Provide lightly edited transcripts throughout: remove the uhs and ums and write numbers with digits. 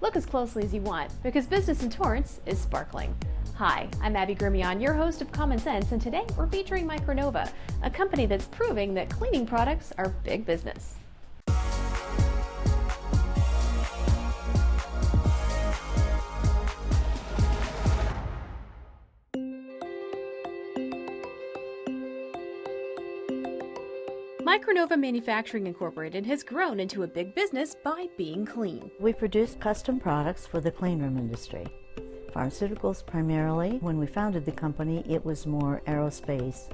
Look as closely as you want, because business in Torrance is sparkling. Hi, I'm Abbie Gemillion, your host of Common Sense, and today we're featuring Micronova, a company that's proving that cleaning products are big business. Micronova Manufacturing Incorporated has grown into a big business by being clean. We produce custom products for the cleanroom industry. Pharmaceuticals primarily. When we founded the company, it was more aerospace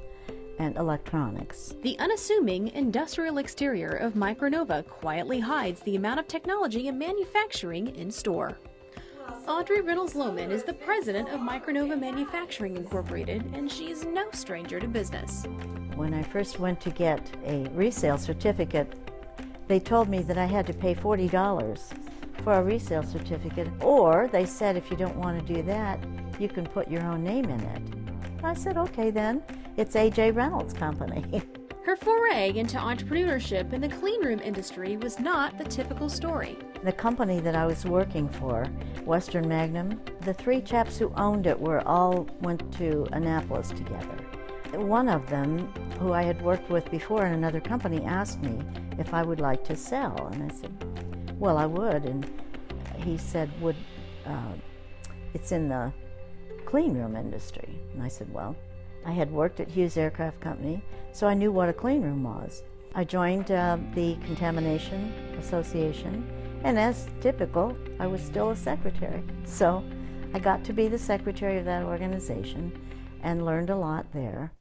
and electronics. The unassuming industrial exterior of Micronova quietly hides the amount of technology and manufacturing in store. Audrey Reynolds-Lohman is the president of Micronova Manufacturing Incorporated, and she is no stranger to business. When I first went to get a resale certificate, they told me that I had to pay $40 for a resale certificate, or they said if you don't want to do that, you can put your own name in it. I said, okay then, it's A.J. Reynolds Company. Her foray into entrepreneurship in the cleanroom industry was not the typical story. The company that I was working for, Western Magnum, the three chaps who owned it all went to Annapolis together. One of them, who I had worked with before in another company, asked me if I would like to sell, and I said, well, I would, and he said, it's in the clean room industry, and I said, well, I had worked at Hughes Aircraft Company, so I knew what a clean room was. I joined the Contamination Association, and as typical, I was still a secretary. So I got to be the secretary of that organization and learned a lot there.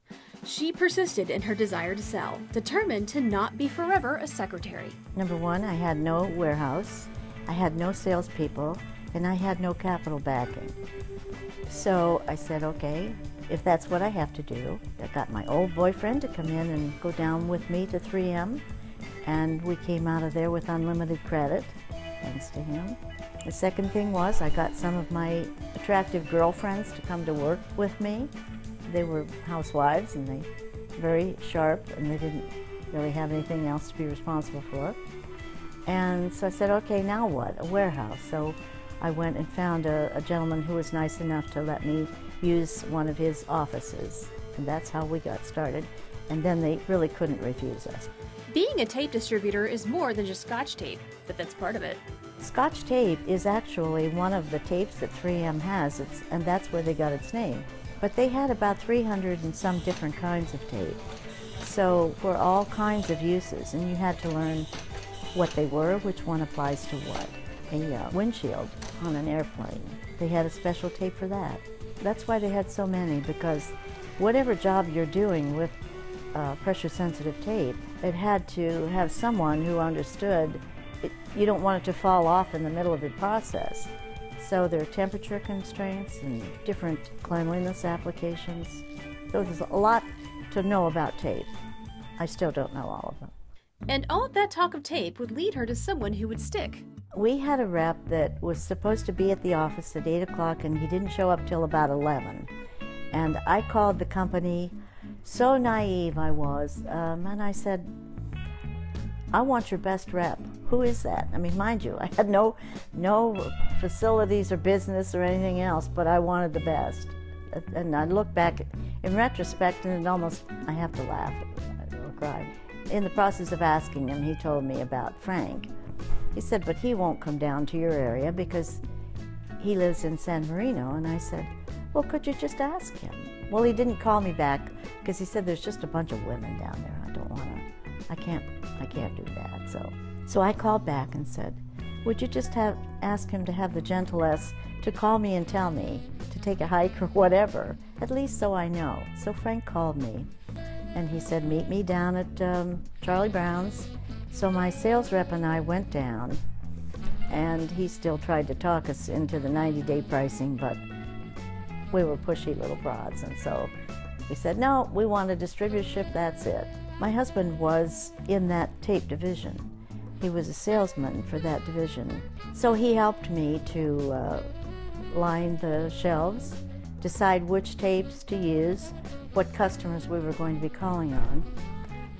She persisted in her desire to sell, determined to not be forever a secretary. Number one, I had no warehouse, I had no salespeople, and I had no capital backing. So I said, okay, if that's what I have to do, I got my old boyfriend to come in and go down with me to 3M, and we came out of there with unlimited credit, thanks to him. The second thing was I got some of my attractive girlfriends to come to work with me. They were housewives and they very sharp, and they didn't really have anything else to be responsible for. And so I said, okay, now what? A warehouse. So I went and found a gentleman who was nice enough to let me use one of his offices. And that's how we got started. And then they really couldn't refuse us. Being a tape distributor is more than just Scotch tape, but that's part of it. Scotch tape is actually one of the tapes that 3M has, and that's where they got its name. But they had about 300 and some different kinds of tape. So for all kinds of uses, and you had to learn what they were, which one applies to what. A windshield on an airplane, they had a special tape for that. That's why they had so many, because whatever job you're doing with pressure-sensitive tape, it had to have someone who understood it. You don't want it to fall off in the middle of the process. So there are temperature constraints and different cleanliness applications. So there's a lot to know about tape. I still don't know all of them. And all of that talk of tape would lead her to someone who would stick. We had a rep that was supposed to be at the office at 8 o'clock, and he didn't show up till about 11. And I called the company, so naive I was, and I said, I want your best rep. Who is that? I mean, mind you, I had no facilities or business or anything else, but I wanted the best. And I look back in retrospect, and it almost, I have to laugh or cry. In the process of asking him, he told me about Frank. He said, but he won't come down to your area because he lives in San Marino. And I said, well, could you just ask him? Well, he didn't call me back because he said, there's just a bunch of women down there. I don't want to, I can't do that. So I called back and said, would you just ask him to have the gentlesse to call me and tell me to take a hike or whatever, at least so I know. So Frank called me, and he said, meet me down at Charlie Brown's. So my sales rep and I went down, and he still tried to talk us into the 90-day pricing, but we were pushy little broads, and so we said, no, we want a distributorship, that's it. My husband was in that tape division. He was a salesman for that division. So he helped me to line the shelves, decide which tapes to use, what customers we were going to be calling on.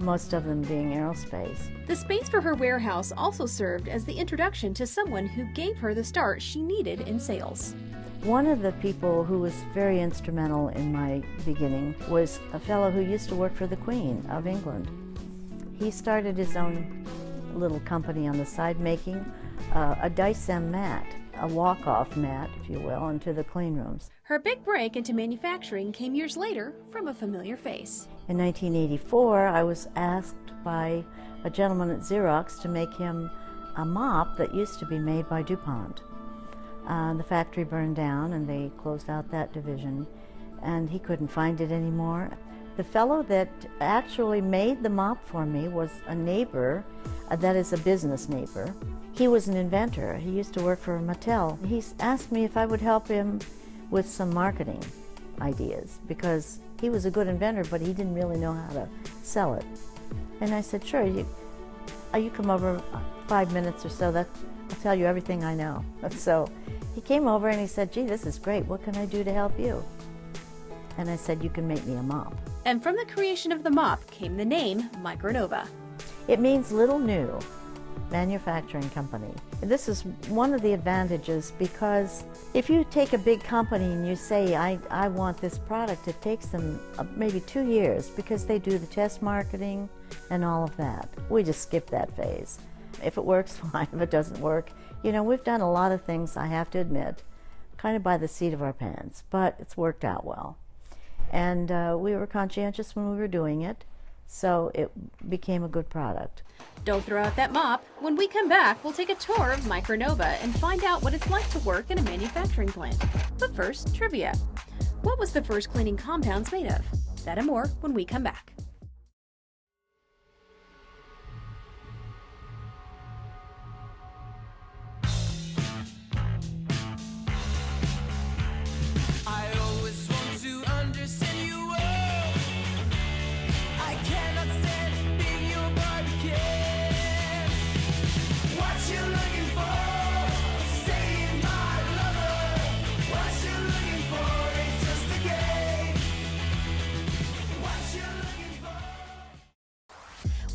most of them being aerospace. The space for her warehouse also served as the introduction to someone who gave her the start she needed in sales. One of the people who was very instrumental in my beginning was a fellow who used to work for the Queen of England. He started his own little company on the side making a Dyson mat, a walk-off mat, if you will, into the clean rooms. Her big break into manufacturing came years later from a familiar face. In 1984, I was asked by a gentleman at Xerox to make him a mop that used to be made by DuPont. The factory burned down and they closed out that division, and he couldn't find it anymore. The fellow that actually made the mop for me was a neighbor, that is a business neighbor. He was an inventor. He used to work for Mattel. He asked me if I would help him with some marketing ideas because he was a good inventor, but he didn't really know how to sell it. And I said, sure, you come over 5 minutes or so, I'll tell you everything I know. So he came over and he said, gee, this is great. What can I do to help you? And I said, you can make me a mop. And from the creation of the mop came the name Micronova. It means little new manufacturing company. This is one of the advantages because if you take a big company and you say, I want this product, it takes them maybe 2 years because they do the test marketing and all of that. We just skip that phase. If it works, fine. If it doesn't work, we've done a lot of things, I have to admit, kind of by the seat of our pants, but it's worked out well. And we were conscientious when we were doing it, so it became a good product. Don't throw out that mop. When we come back, we'll take a tour of Micronova and find out what it's like to work in a manufacturing plant. But first, trivia. What was the first cleaning compounds made of? That and more when we come back.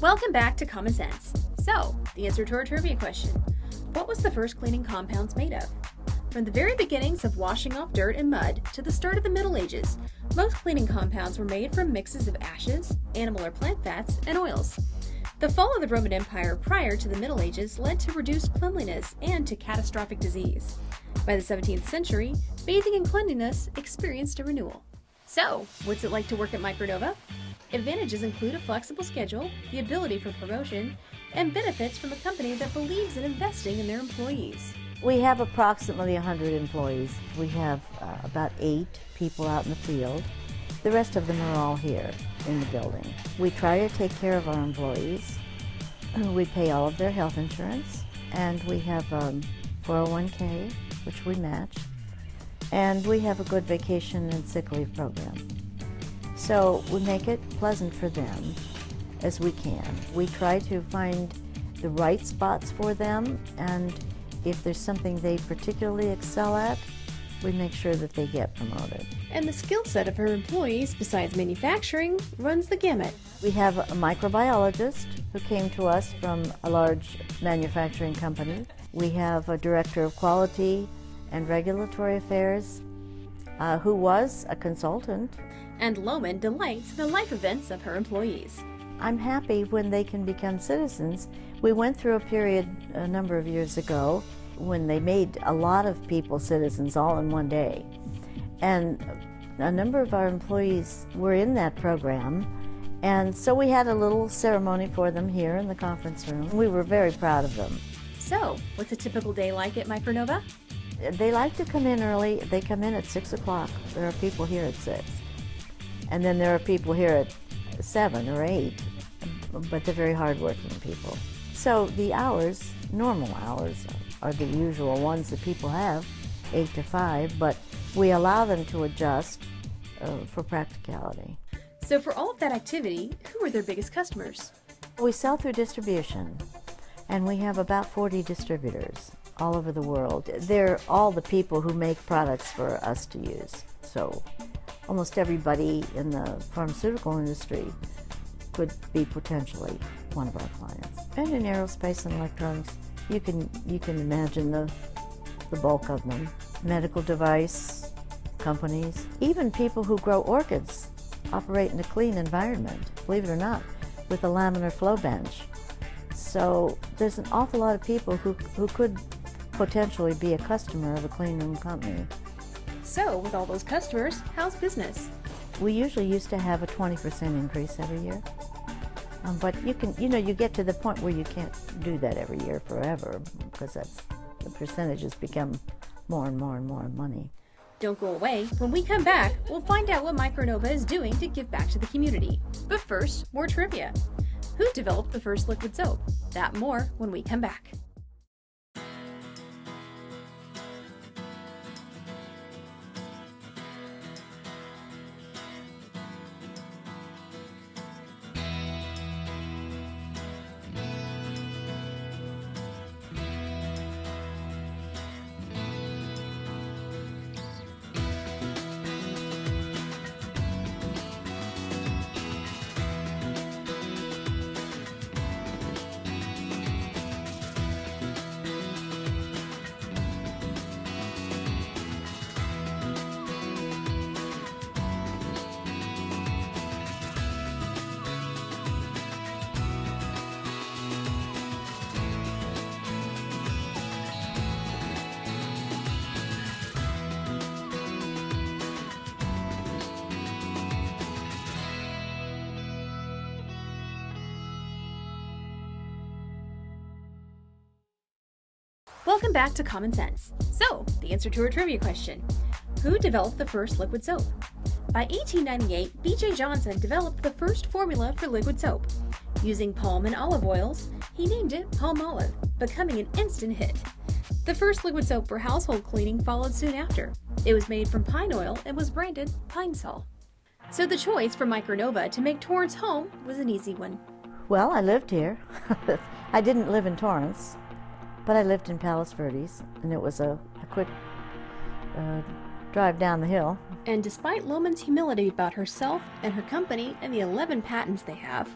Welcome back to Common Sense. So, the answer to our trivia question. What was the first cleaning compounds made of? From the very beginnings of washing off dirt and mud to the start of the Middle Ages, most cleaning compounds were made from mixes of ashes, animal or plant fats, and oils. The fall of the Roman Empire prior to the Middle Ages led to reduced cleanliness and to catastrophic disease. By the 17th century, bathing and cleanliness experienced a renewal. So, what's it like to work at Micronova? Advantages include a flexible schedule, the ability for promotion, and benefits from a company that believes in investing in their employees. We have approximately 100 employees. We have about 8 people out in the field. The rest of them are all here in the building. We try to take care of our employees. We pay all of their health insurance, and we have 401k, which we match, and we have a good vacation and sick leave program. So we make it pleasant for them as we can. We try to find the right spots for them, and if there's something they particularly excel at, we make sure that they get promoted. And the skill set of her employees, besides manufacturing, runs the gamut. We have a microbiologist who came to us from a large manufacturing company. We have a director of quality and regulatory affairs who was a consultant. And Lohman delights in the life events of her employees. I'm happy when they can become citizens. We went through a period a number of years ago when they made a lot of people citizens all in one day. And a number of our employees were in that program. And so we had a little ceremony for them here in the conference room. We were very proud of them. So, what's a typical day like at Micronova? They like to come in early. They come in at 6 o'clock. There are people here at 6. And then there are people here at 7 or 8, but they're very hardworking people. So the hours, normal hours, are the usual ones that people have, 8 to 5, but we allow them to adjust for practicality. So for all of that activity, who are their biggest customers? We sell through distribution, and we have about 40 distributors all over the world. They're all the people who make products for us to use. So almost everybody in the pharmaceutical industry could be potentially one of our clients. And in aerospace and electronics, you can imagine the bulk of them. Medical device companies, even people who grow orchids operate in a clean environment, believe it or not, with a laminar flow bench. So there's an awful lot of people who could potentially be a customer of a clean room company. So, with all those customers, how's business? We usually used to have a 20% increase every year. But you get to the point where you can't do that every year forever, because the percentages become more and more and more money. Don't go away. When we come back, we'll find out what Micronova is doing to give back to the community. But first, more trivia. Who developed the first liquid soap? That and more when we come back. Welcome back to Common Sense. So, the answer to our trivia question. Who developed the first liquid soap? By 1898, B.J. Johnson developed the first formula for liquid soap. Using palm and olive oils, he named it Palm Olive, becoming an instant hit. The first liquid soap for household cleaning followed soon after. It was made from pine oil and was branded Pine Sol. So the choice for Micronova to make Torrance home was an easy one. Well, I lived here. I didn't live in Torrance, but I lived in Palos Verdes, and it was a quick drive down the hill. And despite Lohman's humility about herself and her company and the 11 patents they have,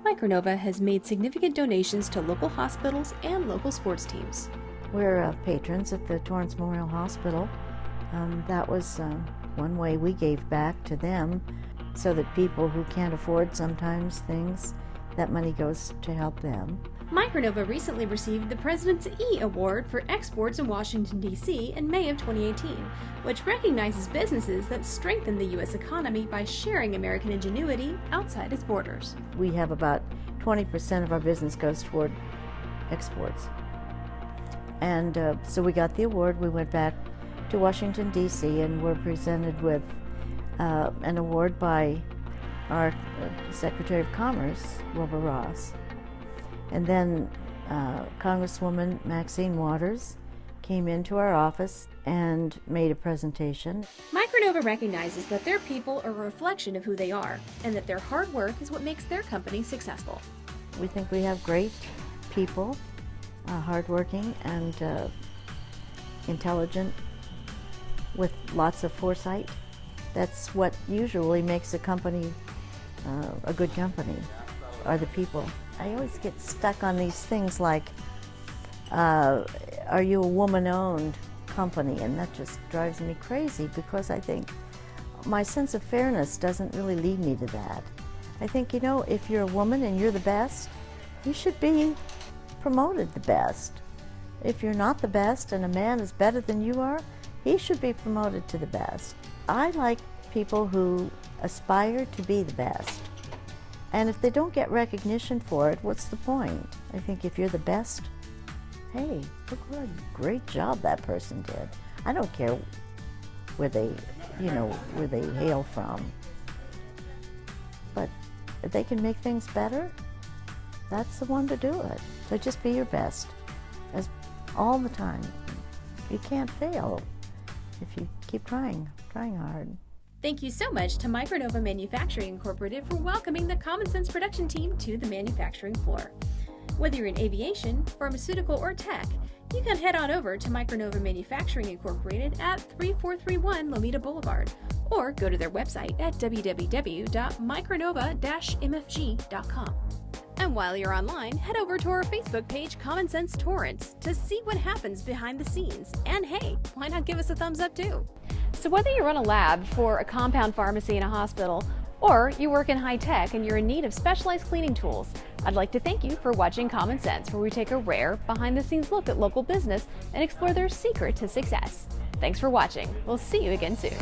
Micronova has made significant donations to local hospitals and local sports teams. We're patrons at the Torrance Memorial Hospital. That was one way we gave back to them, so that people who can't afford sometimes things, that money goes to help them. Micronova recently received the President's E Award for Exports in Washington, D.C. in May of 2018, which recognizes businesses that strengthen the U.S. economy by sharing American ingenuity outside its borders. We have about 20% of our business goes toward exports. And so we got the award. We went back to Washington, D.C. and were presented with an award by our Secretary of Commerce, Wilbur Ross. And then Congresswoman Maxine Waters came into our office and made a presentation. Micronova recognizes that their people are a reflection of who they are, and that their hard work is what makes their company successful. We think we have great people, hardworking and intelligent, with lots of foresight. That's what usually makes a company a good company, are the people. I always get stuck on these things like, are you a woman-owned company? And that just drives me crazy, because I think my sense of fairness doesn't really lead me to that. I think, if you're a woman and you're the best, you should be promoted the best. If you're not the best and a man is better than you are, he should be promoted to the best. I like people who aspire to be the best. And if they don't get recognition for it, what's the point? I think if you're the best, hey, look what a great job that person did. I don't care where they hail from. But if they can make things better, that's the one to do it. So just be your best, all the time. You can't fail if you keep trying hard. Thank you so much to Micronova Manufacturing Incorporated for welcoming the Common Sense production team to the manufacturing floor. Whether you're in aviation, pharmaceutical, or tech, you can head on over to Micronova Manufacturing Incorporated at 3431 Lomita Boulevard, or go to their website at www.micronova-mfg.com. And while you're online, head over to our Facebook page, Common Sense Torrance, to see what happens behind the scenes. And hey, why not give us a thumbs up too? So whether you run a lab for a compound pharmacy in a hospital, or you work in high tech and you're in need of specialized cleaning tools, I'd like to thank you for watching Common Sense, where we take a rare, behind-the-scenes look at local business and explore their secret to success. Thanks for watching. We'll see you again soon.